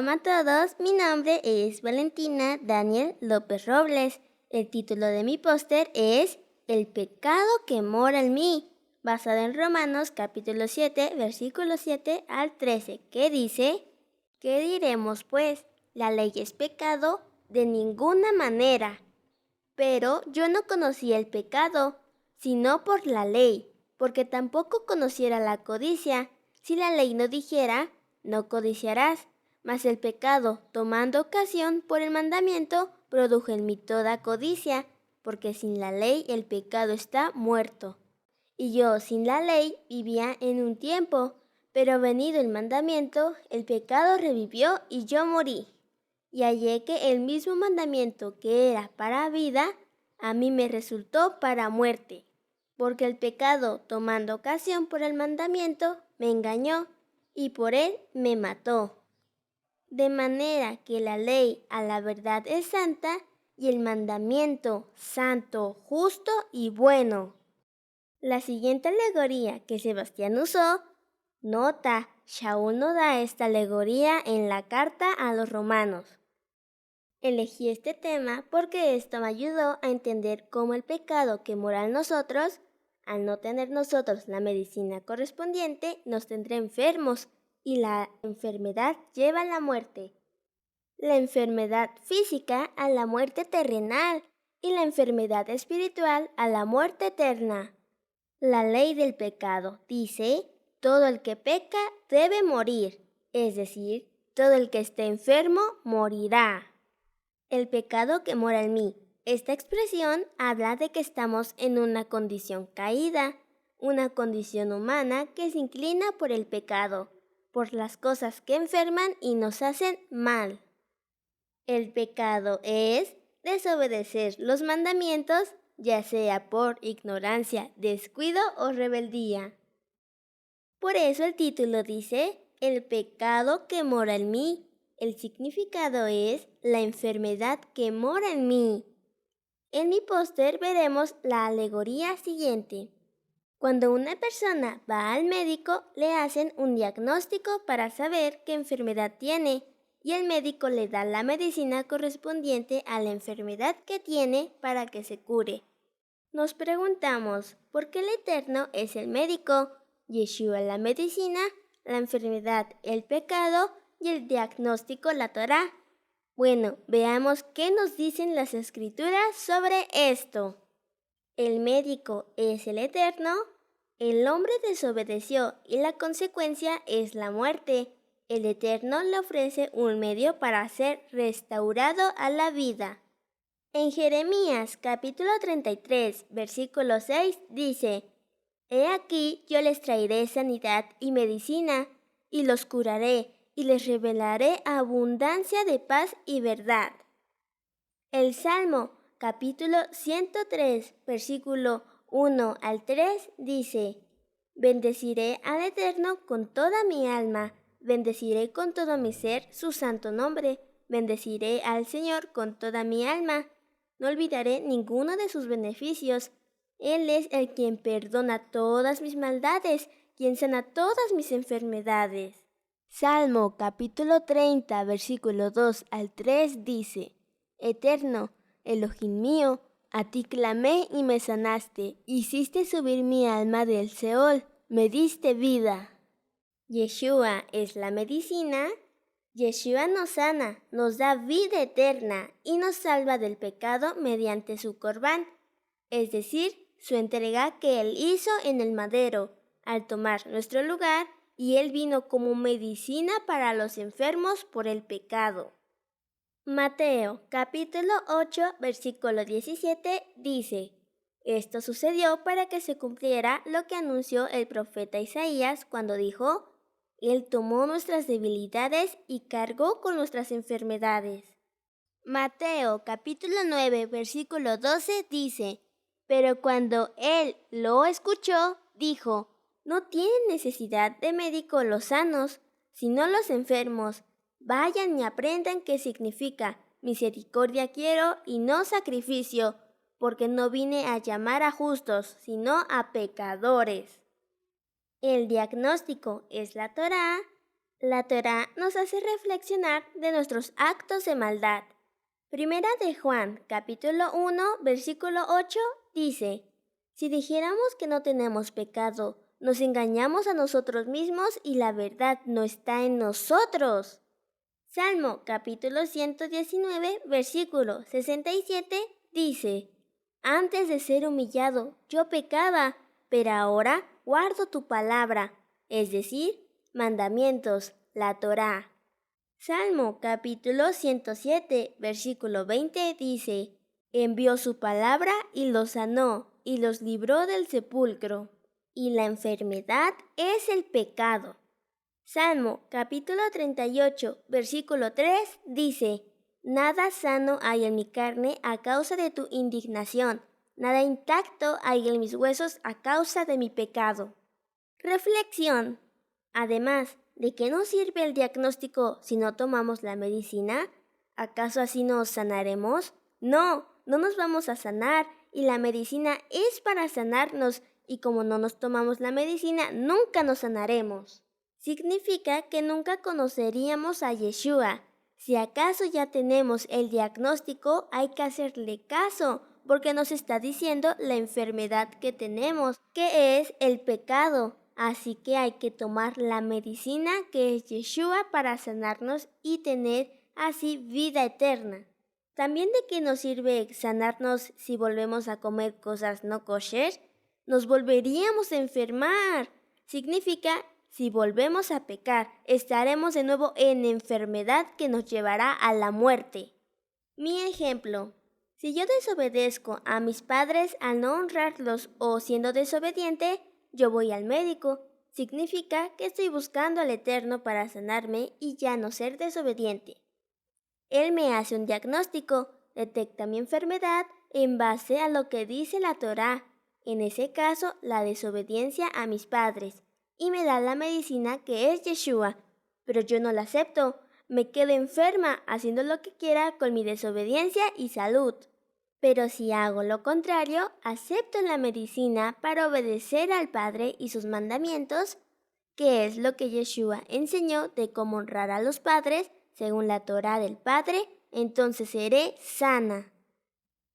Shalom a todos, mi nombre es Valentina Daniel López Robles. El título de mi póster es El pecado que mora en mí, basado en Romanos capítulo 7, versículos 7 al 13, que dice: ¿Qué diremos pues? ¿La ley es pecado? De ninguna manera. Pero yo no conocía el pecado, sino por la ley, porque tampoco conociera la codicia. Si la ley no dijera, no codiciarás, mas el pecado, tomando ocasión por el mandamiento, produjo en mí toda codicia, porque sin la ley el pecado está muerto. Y yo sin la ley vivía en un tiempo, pero venido el mandamiento, el pecado revivió y yo morí. Y hallé que el mismo mandamiento que era para vida, a mí me resultó para muerte, porque el pecado, tomando ocasión por el mandamiento, me engañó, y por él me mató. De manera que la ley a la verdad es santa, y el mandamiento santo, justo y bueno. La siguiente alegoría que Sebastián usó, nota, Shaul no da esta alegoría en la carta a los romanos. Elegí este tema porque esto me ayudó a entender cómo el pecado que mora en nosotros, al no tener nosotros la medicina correspondiente, nos tendrá enfermos y la enfermedad lleva a la muerte. La enfermedad física a la muerte terrenal y la enfermedad espiritual a la muerte eterna. La ley del pecado dice: todo el que peca debe morir, es decir, todo el que esté enfermo morirá. El pecado que mora en mí. Esta expresión habla de que estamos en una condición caída, una condición humana que se inclina por el pecado, por las cosas que enferman y nos hacen mal. El pecado es desobedecer los mandamientos, ya sea por ignorancia, descuido o rebeldía. Por eso el título dice: El pecado que mora en mí. El significado es la enfermedad que mora en mí. En mi póster veremos la alegoría siguiente. Cuando una persona va al médico, le hacen un diagnóstico para saber qué enfermedad tiene, y el médico le da la medicina correspondiente a la enfermedad que tiene para que se cure. Nos preguntamos, ¿por qué el Eterno es el médico? Yeshua la medicina, la enfermedad el pecado y el diagnóstico la Torá. Bueno, veamos qué nos dicen las escrituras sobre esto. El médico es el Eterno, el hombre desobedeció y la consecuencia es la muerte. El Eterno le ofrece un medio para ser restaurado a la vida. En Jeremías capítulo 33, versículo 6 dice: He aquí yo les traeré sanidad y medicina, y los curaré, y les revelaré abundancia de paz y verdad. El Salmo capítulo 103, versículo 1 al 3 dice: Bendeciré al Eterno con toda mi alma, bendeciré con todo mi ser su santo nombre, bendeciré al Señor con toda mi alma. No olvidaré ninguno de sus beneficios. Él es el quien perdona todas mis maldades, quien sana todas mis enfermedades. Salmo capítulo 30, versículo 2 al 3 dice: Eterno, Elohim mío, a ti clamé y me sanaste, hiciste subir mi alma del Seol, me diste vida. Yeshua es la medicina. Yeshua nos sana, nos da vida eterna y nos salva del pecado mediante su corbán, es decir, su entrega que Él hizo en el madero, al tomar nuestro lugar, y Él vino como medicina para los enfermos por el pecado. Mateo capítulo 8, versículo 17 dice: Esto sucedió para que se cumpliera lo que anunció el profeta Isaías cuando dijo: Él tomó nuestras debilidades y cargó con nuestras enfermedades. Mateo capítulo 9, versículo 12 dice: Pero cuando él lo escuchó, dijo: No tienen necesidad de médico los sanos, sino los enfermos. Vayan y aprendan qué significa: misericordia quiero y no sacrificio, porque no vine a llamar a justos, sino a pecadores. El diagnóstico es la Torá, La Torá nos hace reflexionar de nuestros actos de maldad. Primera de Juan, capítulo 1, versículo 8, dice: Si dijéramos que no tenemos pecado, nos engañamos a nosotros mismos y la verdad no está en nosotros. Salmo, capítulo 119, versículo 67, dice: Antes de ser humillado, yo pecaba, pero ahora guardo tu palabra, es decir, mandamientos, la Torá. Salmo capítulo 107, versículo 20 dice: Envió su palabra y los sanó, y los libró del sepulcro. Y la enfermedad es el pecado. Salmo capítulo 38, versículo 3 dice: Nada sano hay en mi carne a causa de tu indignación, nada intacto hay en mis huesos a causa de mi pecado. Reflexión. Además, ¿de qué nos sirve el diagnóstico si no tomamos la medicina? ¿Acaso así nos sanaremos? No, no nos vamos a sanar y la medicina es para sanarnos y como no nos tomamos la medicina, nunca nos sanaremos. Significa que nunca conoceríamos a Yeshua. Si acaso ya tenemos el diagnóstico, hay que hacerle caso, porque nos está diciendo la enfermedad que tenemos, que es el pecado. Así que hay que tomar la medicina que es Yeshua para sanarnos y tener así vida eterna. También de qué nos sirve sanarnos si volvemos a comer cosas no kosher, nos volveríamos a enfermar. Significa, si volvemos a pecar, estaremos de nuevo en enfermedad que nos llevará a la muerte. Mi ejemplo. Si yo desobedezco a mis padres al no honrarlos o siendo desobediente, yo voy al médico. Significa que estoy buscando al Eterno para sanarme y ya no ser desobediente. Él me hace un diagnóstico, detecta mi enfermedad en base a lo que dice la Torá, en ese caso la desobediencia a mis padres, y me da la medicina que es Yeshua, pero yo no la acepto, me quedo enferma haciendo lo que quiera con mi desobediencia y salud. Pero si hago lo contrario, acepto la medicina para obedecer al Padre y sus mandamientos, que es lo que Yeshua enseñó de cómo honrar a los padres según la Torá del Padre, entonces seré sana.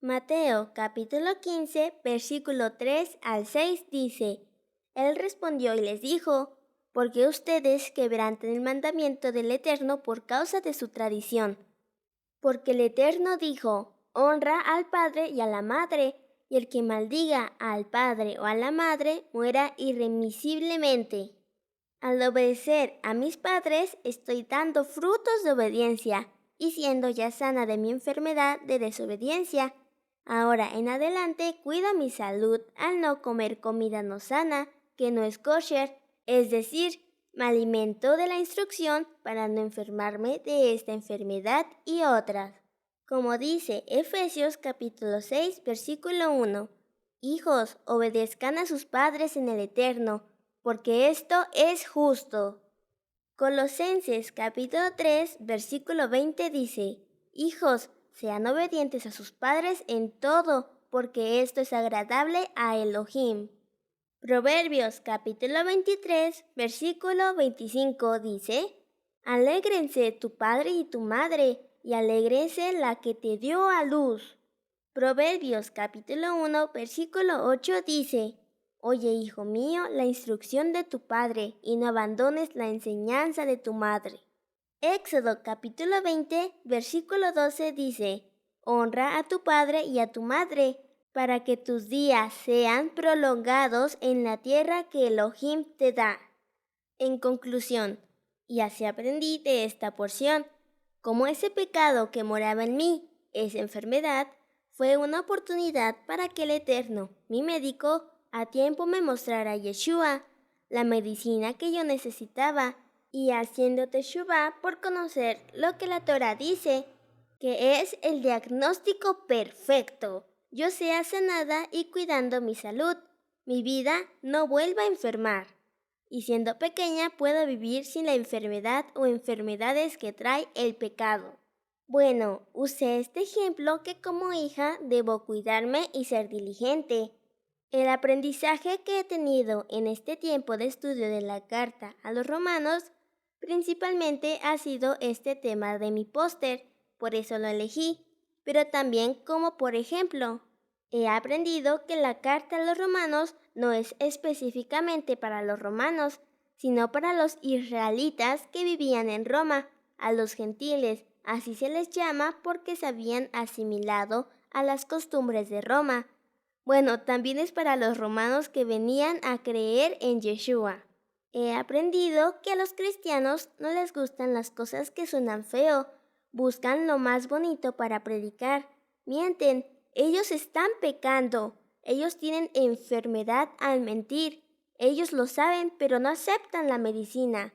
Mateo capítulo 15, versículo 3 al 6 dice: Él respondió y les dijo: ¿Por qué ustedes quebrantan el mandamiento del Eterno por causa de su tradición? Porque el Eterno dijo: Honra al padre y a la madre, y el que maldiga al padre o a la madre muera irremisiblemente. Al obedecer a mis padres estoy dando frutos de obediencia y siendo ya sana de mi enfermedad de desobediencia. Ahora en adelante cuido mi salud al no comer comida no sana, que no es kosher, es decir, me alimento de la instrucción para no enfermarme de esta enfermedad y otras. Como dice Efesios capítulo 6, versículo 1, Hijos, obedezcan a sus padres en el Eterno, porque esto es justo. Colosenses capítulo 3, versículo 20 dice: Hijos, sean obedientes a sus padres en todo, porque esto es agradable a Elohim. Proverbios capítulo 23, versículo 25 dice: Alégrense tu padre y tu madre, y alégrese la que te dio a luz. Proverbios capítulo 1, versículo 8 dice: Oye, hijo mío, la instrucción de tu padre, y no abandones la enseñanza de tu madre. Éxodo capítulo 20, versículo 12 dice: Honra a tu padre y a tu madre, para que tus días sean prolongados en la tierra que Elohim te da. En conclusión, y así aprendí de esta porción, como ese pecado que moraba en mí, esa enfermedad, fue una oportunidad para que el Eterno, mi médico, a tiempo me mostrara a Yeshua, la medicina que yo necesitaba, y haciendo teshuvá por conocer lo que la Torah dice, que es el diagnóstico perfecto. Yo sea sanada y cuidando mi salud, mi vida no vuelva a enfermar. Y siendo pequeña puedo vivir sin la enfermedad o enfermedades que trae el pecado. Bueno, usé este ejemplo que como hija debo cuidarme y ser diligente. El aprendizaje que he tenido en este tiempo de estudio de la carta a los romanos Principalmente ha sido este tema de mi póster, por eso lo elegí, pero también como por ejemplo, he aprendido que la carta a los romanos no es específicamente para los romanos, sino para los israelitas que vivían en Roma, a los gentiles, así se les llama porque se habían asimilado a las costumbres de Roma. Bueno, también es para los romanos que venían a creer en Yeshua. He aprendido que a los cristianos no les gustan las cosas que suenan feo, buscan lo más bonito para predicar, mienten, ellos están pecando, ellos tienen enfermedad al mentir, ellos lo saben pero no aceptan la medicina.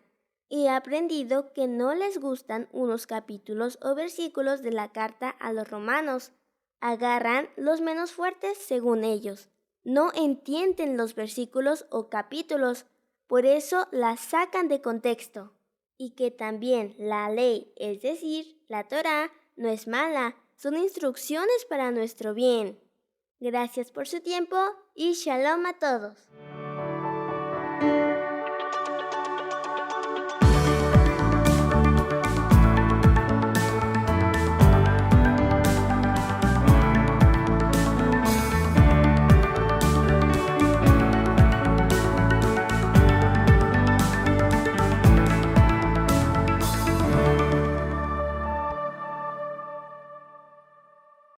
He aprendido que no les gustan unos capítulos o versículos de la carta a los romanos, agarran los menos fuertes según ellos, no entienden los versículos o capítulos, por eso la sacan de contexto. Y que también la ley, es decir, la Torá, no es mala, son instrucciones para nuestro bien. Gracias por su tiempo y shalom a todos.